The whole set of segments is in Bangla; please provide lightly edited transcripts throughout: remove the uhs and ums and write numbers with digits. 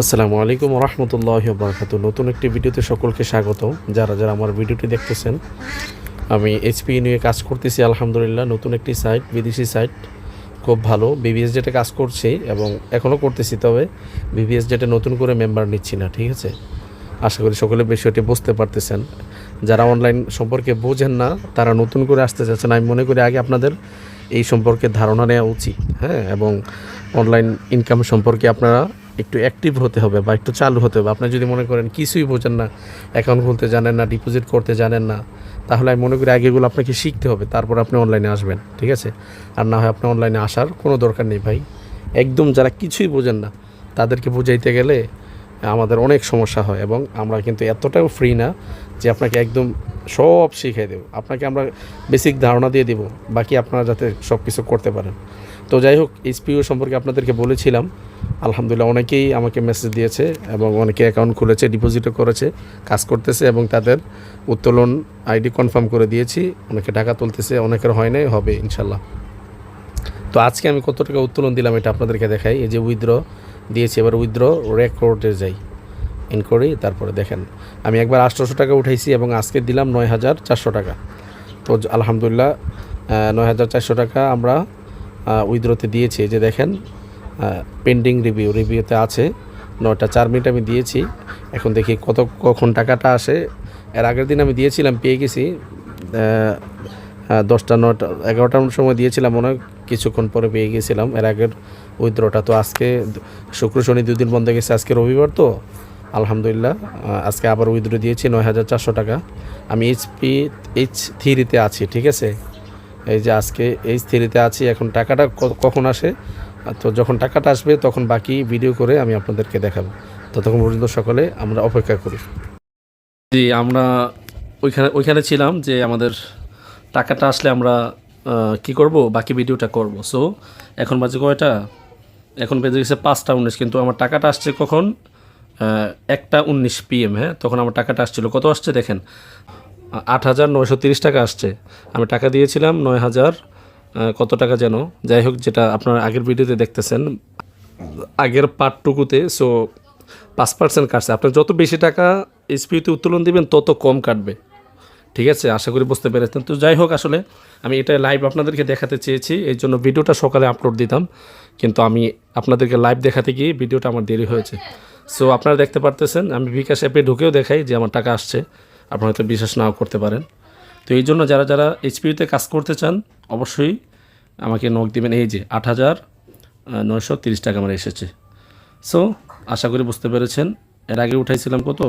আসসালামু আলাইকুম রহমতুল্লাহি ওয়া বারাকাতুহু। নতুন একটি ভিডিওতে সকলকে স্বাগত। যারা যারা আমার ভিডিওটি দেখতেছেন, আমি এইচপি নিয়ে কাজ করতেছি আলহামদুলিল্লাহ। নতুন একটি সাইট, বিদেশি সাইট, খুব ভালো। বিবিএস জেটে কাজ করছি এবং এখনও করতেছি, তবে বিবিএস জেটে নতুন করে মেম্বার নিচ্ছি না, ঠিক আছে। আশা করি সকলে বিষয়টি বুঝতে পারতেছেন। যারা অনলাইন সম্পর্কে বোঝেন না, তারা নতুন করে আসতে চাচ্ছেন, আমি মনে করি আগে আপনাদের এই সম্পর্কে ধারণা নেওয়া উচিত, হ্যাঁ। এবং অনলাইন ইনকাম সম্পর্কে আপনারা একটু অ্যাক্টিভ হতে হবে বা একটু চালু হতে হবে। আপনি যদি মনে করেন কিছুই বোঝেন না, অ্যাকাউন্ট খুলতে জানেন না, ডিপোজিট করতে জানেন না, তাহলে আমি মনে করি আগে এগুলো আপনাকে শিখতে হবে, তারপর আপনি অনলাইনে আসবেন, ঠিক আছে। আর না হয় আপনি অনলাইনে আসার কোনো দরকার নেই ভাই। একদম যারা কিছুই বোঝেন না তাদেরকে বুঝাইতে গেলে আমাদের অনেক সমস্যা হয়, এবং আমরা কিন্তু এতটাও ফ্রি না যে আপনাকে একদম সব শিখিয়ে দেবো। আপনাকে আমরা বেসিক ধারণা দিয়ে দেবো, বাকি আপনারা যাতে সব কিছু করতে পারেন। তো যাই হোক, এইচপিও সম্পর্কে আপনাদেরকে বলেছিলাম। আলহামদুলিল্লাহ অনেকেই আমাকে মেসেজ দিয়েছে এবং অনেকে অ্যাকাউন্ট খুলেছে, ডিপোজিটও করেছে, কাজ করতেছে এবং তাদের উত্তোলন আইডি কনফার্ম করে দিয়েছি। অনেকে টাকা তুলতেছে, অনেকের হয় নাই, হবে ইনশাল্লাহ। তো আজকে আমি কত টাকা উত্তোলন দিলাম এটা আপনাদেরকে দেখাই। এই যে উইথড্র দিয়েছি, এবার উইথড্র রেকর্ডে যাই, ইনকোয়ারি, তারপরে দেখেন আমি একবার 800 টাকা উঠাইছি এবং আজকে দিলাম 9400 টাকা। তো আলহামদুলিল্লাহ 9400 টাকা আমরা উইথড্রতে দিয়েছি। যে দেখেন পেন্ডিং রিভিউতে আছে 9টা 4 মিনিট আমি দিয়েছি। এখন দেখি কখন টাকাটা আসে। এর আগের দিন আমি দিয়েছিলাম, পেয়ে গেছি 10টা 9টা 11টার সময় দিয়েছিলাম, মনে হয় কিছুক্ষণ পরে পেয়ে গিয়েছিলাম এর আগের উইথড্রটা। তো আজকে শুক্র শনি 2 দিন বন্ধ গেছে, আজকে রবিবার, তো আলহামদুলিল্লাহ আজকে আবার উইথড্র দিয়েছি 9400 টাকা। আমি H3-তে আছি, ঠিক আছে। এই যে আজকে H3-তে আছি। এখন টাকাটা কখন আসে, তো যখন টাকাটা আসবে তখন বাকি ভিডিও করে আমি আপনাদেরকে দেখাবো। ততক্ষণ পর্যন্ত সকলে আমরা অপেক্ষা করি। জি, আমরা ওইখানে ছিলাম যে আমাদের টাকাটা আসলে আমরা কি করব, বাকি ভিডিওটা করব। সো এখন বাজে কয়টা, এখন বেজে গেছে 5টা 19, কিন্তু আমার টাকাটা আসছে কখন, 1টা 19 PM, হ্যাঁ। তখন আমার টাকাটা আসছিল, কত আসছে দেখেন, 8930 টাকা আসছে। আমি টাকা দিয়েছিলাম 9000 কত টাকা যেন, যাই হোক, যেটা আপনার আগের ভিডিওতে দেখতেছেন, আগের পার্টটুকুতে। সো 5% কাটছে। আপনার যত বেশি টাকা এইচপিতে উত্তোলন দিবেন তত কম কাটবে, ঠিক আছে। আশা করি বুঝতে পেরেছেন। তো যাই হোক, আসলে আমি এটা লাইভ আপনাদেরকে দেখাতে চেয়েছি, এই জন্য ভিডিওটা সকালে আপলোড দিতাম, কিন্তু আমি আপনাদেরকে লাইভ দেখাতে গিয়ে ভিডিওটা আমার দেরি হয়েছে। সো আপনারা দেখতে পারতেছেন, আমি বিকাশ অ্যাপে ঢুকেও দেখাই যে আমার টাকা আসছে, আপনারা হয়তো বিশ্বাস নাও করতে পারেন। তো এই জন্য যারা যারা এইচপিতে কাজ করতে চান অবশ্যই আমাকে নক দিবেন। এই যে 8930 টাকা আমার এসেছে। সো আশা করি বুঝতে পেরেছেন। এর আগে উঠাইছিলাম কত,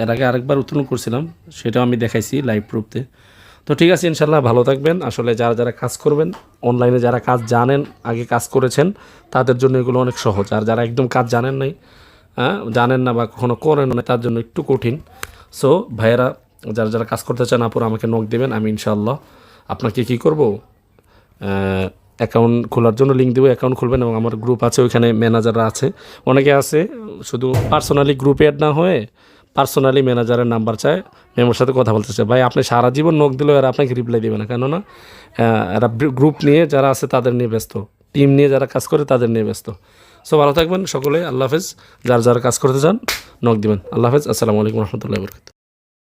এর আগে আরেকবার উত্তোলন করছিলাম, সেটাও আমি দেখাইছি লাইভ প্রুফতে। তো ঠিক আছে, ইনশাল্লাহ ভালো থাকবেন। আসলে যারা যারা কাজ করবেন অনলাইনে, যারা কাজ জানেন, আগে কাজ করেছেন, তাদের জন্য এগুলো অনেক সহজ। আর যারা একদম কাজ জানেন না বা কখনো করেন না, তার জন্য একটু কঠিন। সো ভাইয়েরা, যারা যারা কাজ করতে চান, আপুরা আমাকে নক দেবেন। আমি ইনশাআল্লাহ আপনাকে কী করব, অ্যাকাউন্ট খোলার জন্য লিঙ্ক দেবো, অ্যাকাউন্ট খুলবেন। এবং আমার গ্রুপ আছে, ওইখানে ম্যানেজাররা আছে, অনেকে আছে শুধু পার্সোনালি গ্রুপে অ্যাড না হয়ে পার্সোনালি ম্যানেজারের নাম্বার চায়, মেমোর সাথে কথা বলতে চায়। ভাই, আপনি সারা জীবন নক দিলেও এরা আপনাকে রিপ্লাই দেবে না, কেননা এরা গ্রুপ নিয়ে যারা আছে তাদের নিয়ে ব্যস্ত, টিম নিয়ে যারা কাজ করে তাদের নিয়ে ব্যস্ত। সো ভালো থাকবেন সকলে, আল্লাহ হাফেজ। যারা যারা কাজ করতে চান নক দিবেন। আল্লাহ হাফেজ, আসসালামু আলাইকুম রহমতুল্লাহি ওয়া বারাকাতুহু।